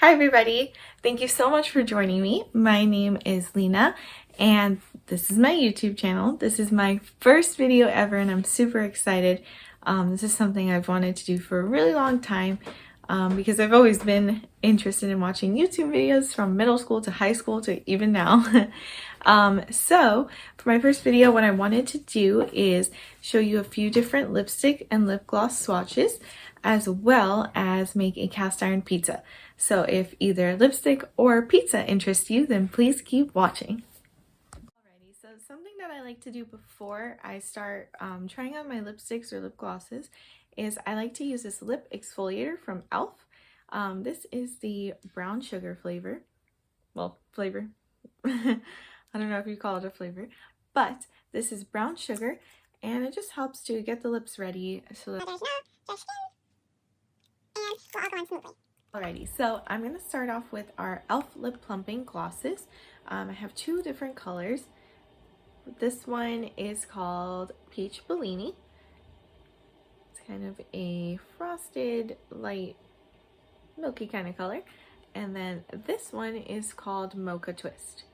Hi everybody, thank you so much for joining me. My name is Lena and this is my YouTube channel. This is my first video ever and I'm super excited. This is something I've wanted to do for a really long time because I've always been interested in watching YouTube videos from middle school to high school to even now. So for my first video, what I wanted to do is show you a few different lipstick and lip gloss swatches, as well as make a cast iron pizza. So if either lipstick or pizza interests you, then please keep watching. Alrighty, so something that I like to do before I start trying on my lipsticks or lip glosses is I like to use this lip exfoliator from e.l.f. This is the brown sugar flavor. Well, flavor. I don't know if you call it a flavor, but this is brown sugar and it just helps to get the lips ready so that there's no skin and we'll all go on smoothly. Alrighty, so I'm going to start off with our e.l.f. Lip Plumping glosses. I have two different colors. This one is called Peach Bellini. It's kind of a frosted, light, milky kind of color. And then this one is called Mocha Twist.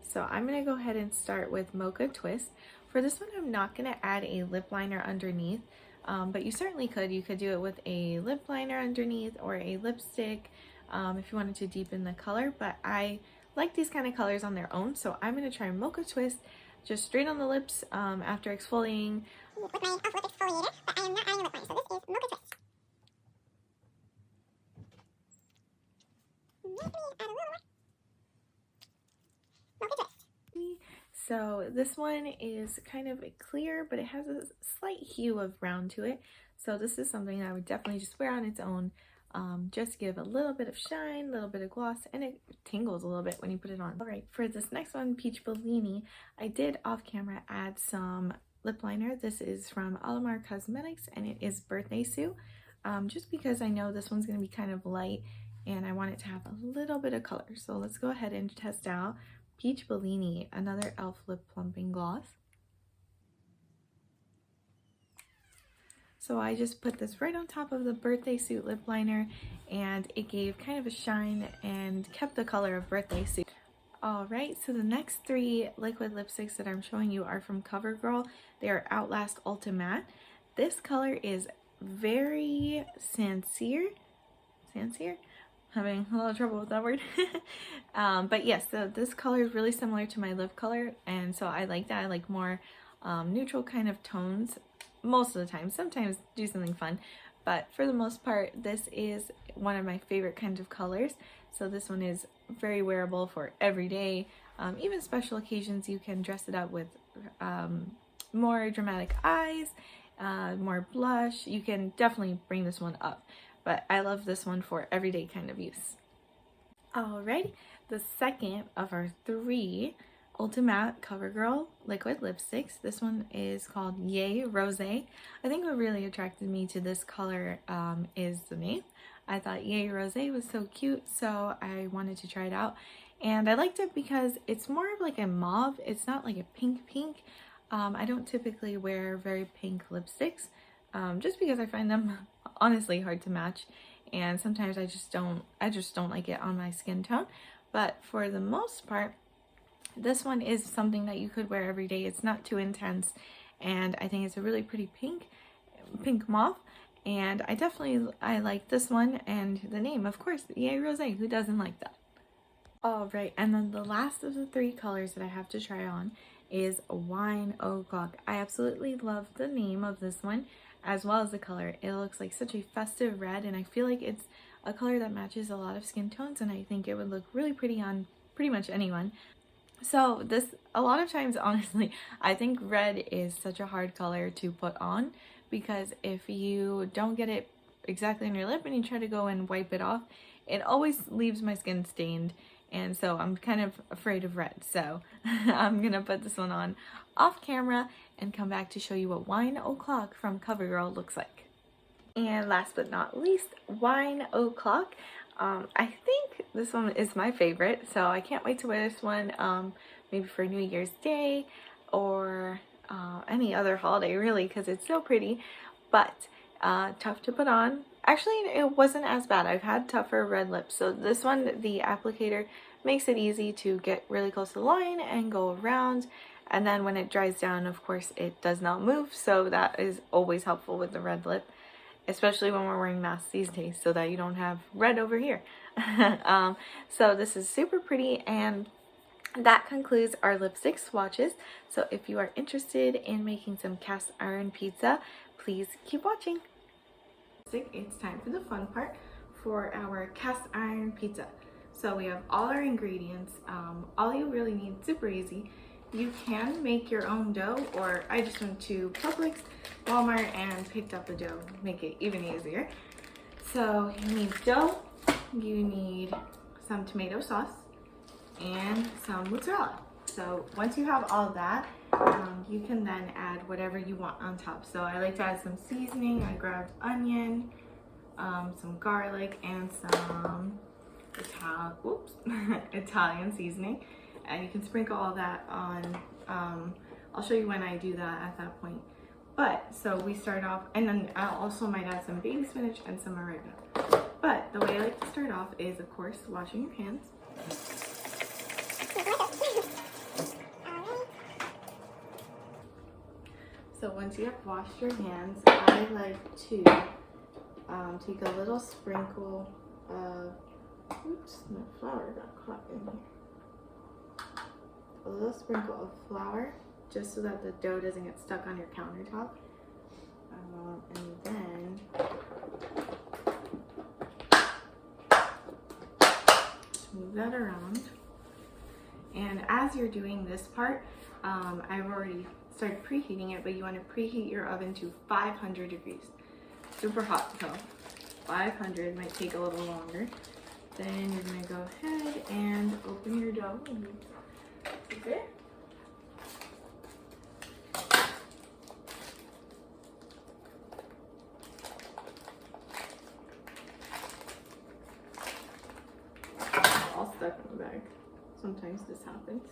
So I'm going to go ahead and start with Mocha Twist. For this one, I'm not going to add a lip liner underneath. But you certainly could. You could do it with a lip liner underneath or a lipstick if you wanted to deepen the color. But I like these kind of colors on their own, so I'm going to try Mocha Twist just straight on the lips after exfoliating. With my e.l.f. lip exfoliator, but I am not adding a lip liner, so this is Mocha Twist. Let me add a little more Mocha Twist. So this one is kind of clear, but it has a slight hue of brown to it. So this is something that I would definitely just wear on its own. Just give a little bit of shine, a little bit of gloss, and it tingles a little bit when you put it on. All right, for this next one, Peach Bellini, I did off camera add some lip liner. This is from UltiMatte Cosmetics, and it is Birthday Suit. Just because I know this one's going to be kind of light, and I want it to have a little bit of color. So let's go ahead and test out Peach Bellini, another e.l.f. lip plumping gloss. So I just put this right on top of the Birthday Suit lip liner and it gave kind of a shine and kept the color of Birthday Suit. Alright, so the next three liquid lipsticks that I'm showing you are from Covergirl. They are Outlast UltiMatte. This color is very Sancerre. Sancerre? Having a lot of trouble with that word. But yes, so this color is really similar to my lip color, and so I like that. I like more neutral kind of tones most of the time. Sometimes do something fun, but for the most part, this is one of my favorite kinds of colors. So this one is very wearable for every day. Even special occasions, you can dress it up with more dramatic eyes, more blush. You can definitely bring this one up. But I love this one for everyday kind of use. Alright, the second of our three UltiMatte CoverGirl liquid lipsticks. This one is called Yay Rosé. I think what really attracted me to this color is the name. I thought Yay Rosé was so cute, so I wanted to try it out. And I liked it because it's more of like a mauve. It's not like a pink. I don't typically wear very pink lipsticks. Just because I find them honestly hard to match, and sometimes I just don't like it on my skin tone. But for the most part, this one is something that you could wear every day. It's not too intense, and I think it's a really pretty pink mauve, and I like this one, and the name, of course, Yay Rosé. Who doesn't like that? Alright, and then the last of the three colors that I have to try on is Wine O'Clock. I absolutely love the name of this one as well as the color. It looks like such a festive red, and I feel like it's a color that matches a lot of skin tones, and I think it would look really pretty on pretty much anyone. So this, a lot of times, honestly, I think red is such a hard color to put on, because if you don't get it exactly on your lip and you try to go and wipe it off, it always leaves my skin stained. And so I'm kind of afraid of red. So I'm going to put this one on off camera and come back to show you what Wine O'Clock from Covergirl looks like. And last but not least, Wine O'Clock. I think this one is my favorite, so I can't wait to wear this one maybe for New Year's Day or any other holiday really, because it's so pretty, but tough to put on. Actually, it wasn't as bad. I've had tougher red lips. So this one, the applicator makes it easy to get really close to the line and go around. And then when it dries down, of course, it does not move. So that is always helpful with the red lip, especially when we're wearing masks these days, so that you don't have red over here. So this is super pretty, and that concludes our lipstick swatches. So if you are interested in making some cast iron pizza, please keep watching. It's time for the fun part for our cast iron pizza. So we have all our ingredients. All you really need, super easy. You can make your own dough, or I just went to Publix, Walmart, and picked up the dough, make it even easier. So you need dough, you need some tomato sauce, and some mozzarella. So once you have all that, you can then add whatever you want on top. So I like to add some seasoning. I grabbed onion, some garlic, and some Italian seasoning. And you can sprinkle all that on. I'll show you when I do that at that point. But so we start off, and then I also might add some baby spinach and some oregano. But the way I like to start off is, of course, washing your hands. So once you have washed your hands, I like to take a little sprinkle of, oops, my flour got caught in here. A little sprinkle of flour, just so that the dough doesn't get stuck on your countertop. And then just move that around. And as you're doing this part, I've already started preheating it, but you want to preheat your oven to 500 degrees. Super hot though. 500 might take a little longer. Then you're going to go ahead and open your dough. Okay. All stuck in the bag. Sometimes this happens.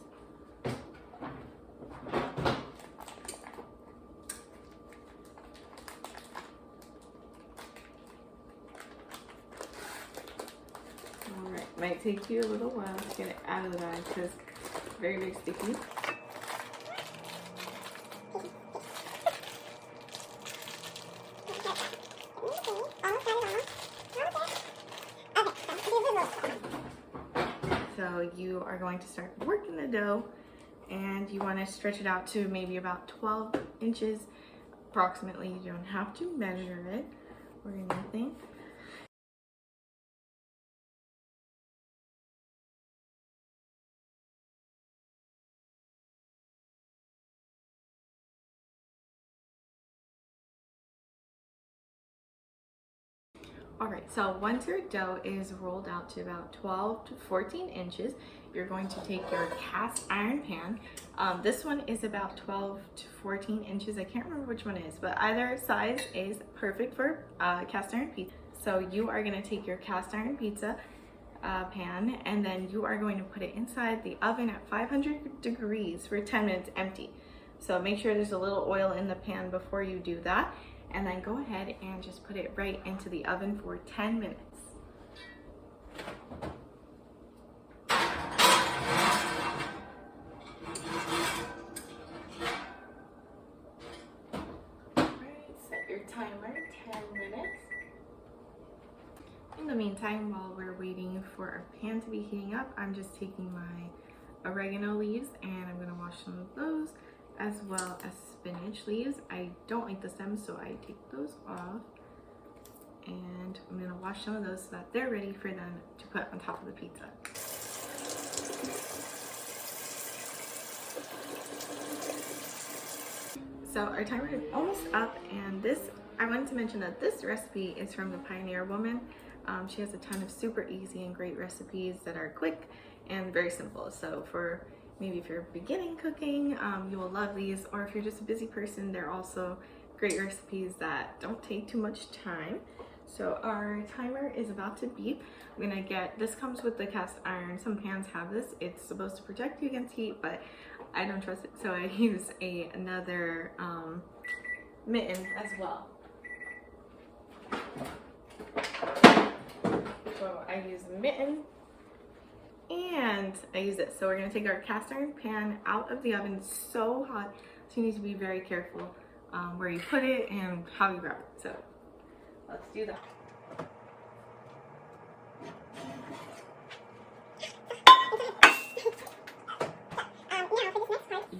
Alright, might take you a little while to get it out of the bag because it's very, very sticky. So you are going to start working the dough, and you want to stretch it out to maybe about 12 inches approximately. You don't have to measure it or anything. Alright, so once your dough is rolled out to about 12 to 14 inches, you're going to take your cast iron pan. This one is about 12 to 14 inches. I can't remember which one it is, but either size is perfect for cast iron pizza. So you are going to take your cast iron pizza pan, and then you are going to put it inside the oven at 500 degrees for 10 minutes empty. So make sure there's a little oil in the pan before you do that. And then go ahead and just put it right into the oven for 10 minutes. Alright, set your timer, 10 minutes. In the meantime, while we're waiting for our pan to be heating up, I'm just taking my oregano leaves and I'm going to wash some of those, as well as spinach leaves. I don't like the stems, so I take those off. And I'm going to wash some of those so that they're ready for them to put on top of the pizza. So our timer is almost up, and this, I wanted to mention that this recipe is from the Pioneer Woman. She has a ton of super easy and great recipes that are quick and very simple. So for maybe if you're beginning cooking, you will love these, or if you're just a busy person, they're also great recipes that don't take too much time. So our timer is about to beep. I'm gonna get, this comes with the cast iron. Some pans have this. It's supposed to protect you against heat, but I don't trust it, so I use another mitten as well. So I use a mitten and I use this. So we're gonna take our cast iron pan out of the oven. It's so hot, so you need to be very careful where you put it and how you grab it. So let's do that.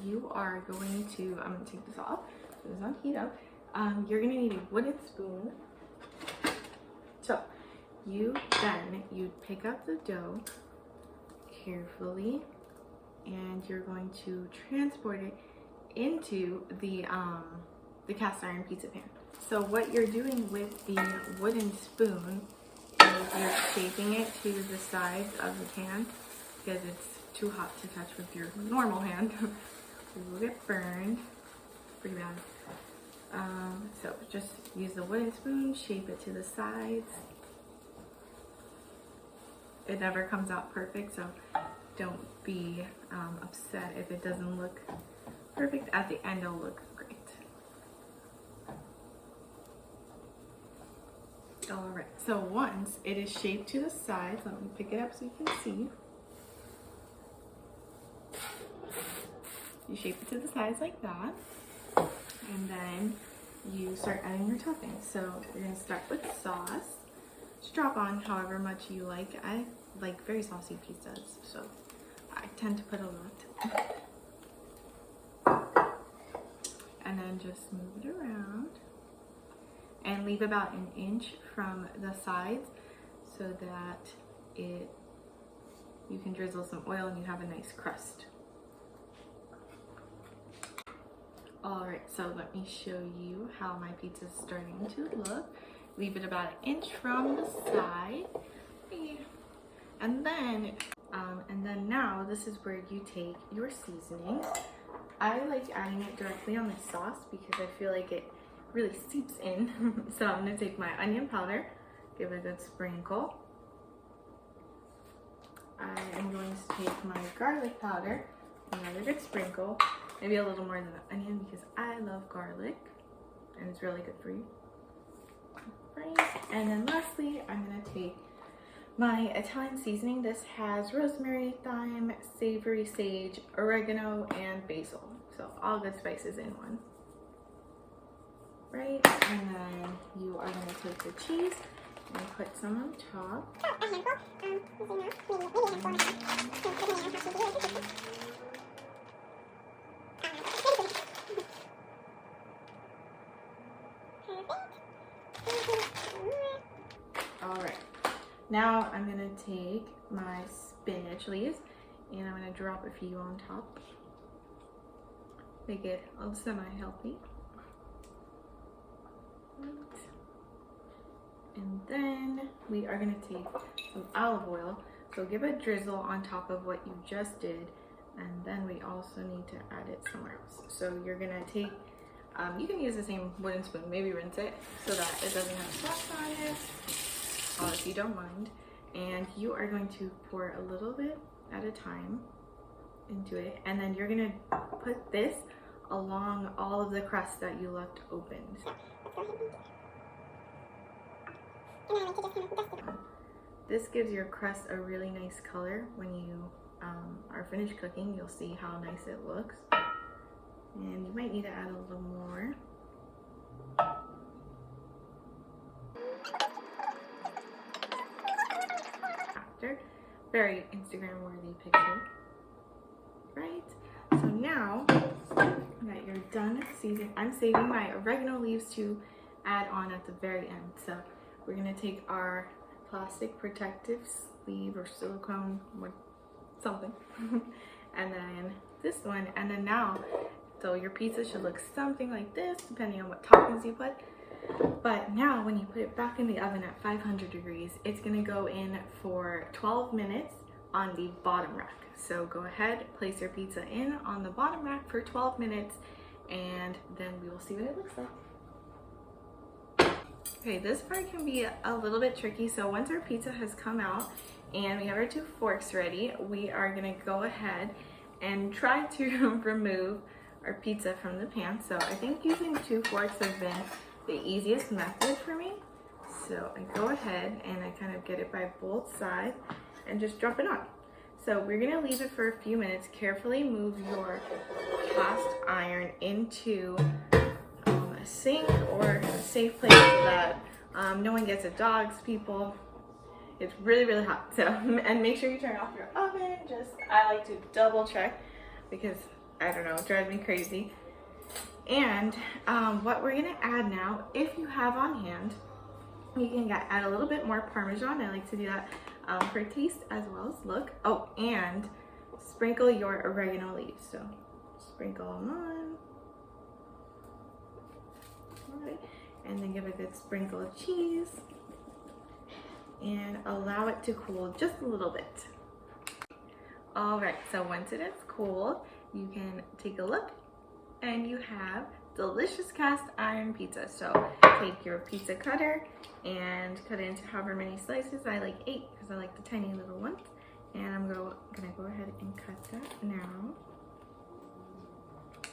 You are going to, I'm going to take this off, so it's not heat up. You're going to need a wooden spoon. So you pick up the dough carefully and you're going to transport it into the cast iron pizza pan. So what you're doing with the wooden spoon is you're shaping it to the sides of the pan because it's too hot to touch with your normal hand. It will get burned pretty bad. So just use the wooden spoon, shape it to the sides. It never comes out perfect, so don't be upset if it doesn't look perfect. At the end, it'll look great. All right, so once it is shaped to the sides, let me pick it up so you can see. You shape it to the sides like that, and then you start adding your toppings. So you're gonna start with sauce. Just drop on however much you like. I like very saucy pizzas, so I tend to put a lot. And then just move it around and leave about an inch from the sides so that you can drizzle some oil and you have a nice crust. Alright, so let me show you how my pizza is starting to look. Leave it about an inch from the side. And then now this is where you take your seasoning. I like adding it directly on the sauce because I feel like it really seeps in. So I'm going to take my onion powder, give it a good sprinkle. I am going to take my garlic powder, another good sprinkle. Maybe a little more than the onion because I love garlic and it's really good for you. Right. And then lastly, I'm going to take my Italian seasoning. This has rosemary, thyme, savory sage, oregano, and basil. So all good spices in one. Right. And then you are going to take the cheese and put some on top. Alright, now I'm going to take my spinach leaves and I'm going to drop a few on top. Make it semi-healthy. And then we are going to take some olive oil. So give a drizzle on top of what you just did. And then we also need to add it somewhere else. So you're going to take, you can use the same wooden spoon, maybe rinse it so that it doesn't have spots on it. If you don't mind, and you are going to pour a little bit at a time into it, and then you're going to put this along all of the crust that you left open. This gives your crust a really nice color. When you are finished cooking, you'll see how nice it looks, and you might need to add a little more. Very Instagram worthy picture. Right, so now that you're done seasoning, I'm saving my oregano leaves to add on at the very end. So we're going to take our plastic protective sleeve or silicone or something and then this one, and then now, so your pizza should look something like this depending on what toppings you put. But now when you put it back in the oven at 500 degrees, it's going to go in for 12 minutes on the bottom rack. So go ahead, place your pizza in on the bottom rack for 12 minutes and then we will see what it looks like. Okay, this part can be a little bit tricky. So once our pizza has come out and we have our 2 forks ready, we are going to go ahead and try to remove our pizza from the pan. So I think using 2 forks has been the easiest method for me. So I go ahead and I kind of get it by both sides and just drop it on. So we're gonna leave it for a few minutes. Carefully move your cast iron into a sink or a safe place so that no one gets it. Dogs, people. It's really, really hot. So, and make sure you turn off your oven. I like to double check because I don't know, it drives me crazy. And what we're gonna add now, if you have on hand, you can add a little bit more Parmesan. I like to do that for taste as well as look. Oh, and sprinkle your oregano leaves. So sprinkle them on. All right. And then give a good sprinkle of cheese. And allow it to cool just a little bit. All right, so once it is cool, you can take a look and you have delicious cast iron pizza. So take your pizza cutter and cut it into however many slices. I like 8 because I like the tiny little ones. And I'm gonna go ahead and cut that now.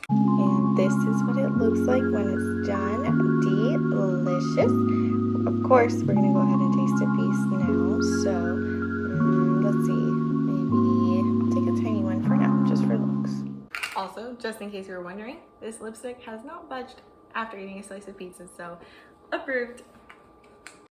And this is what it looks like when it's done. Delicious. Of course, we're gonna go ahead and taste a piece now. So let's see, maybe take a tiny one for now, just for looks. Also, just in case you were wondering, this lipstick has not budged after eating a slice of pizza, so approved.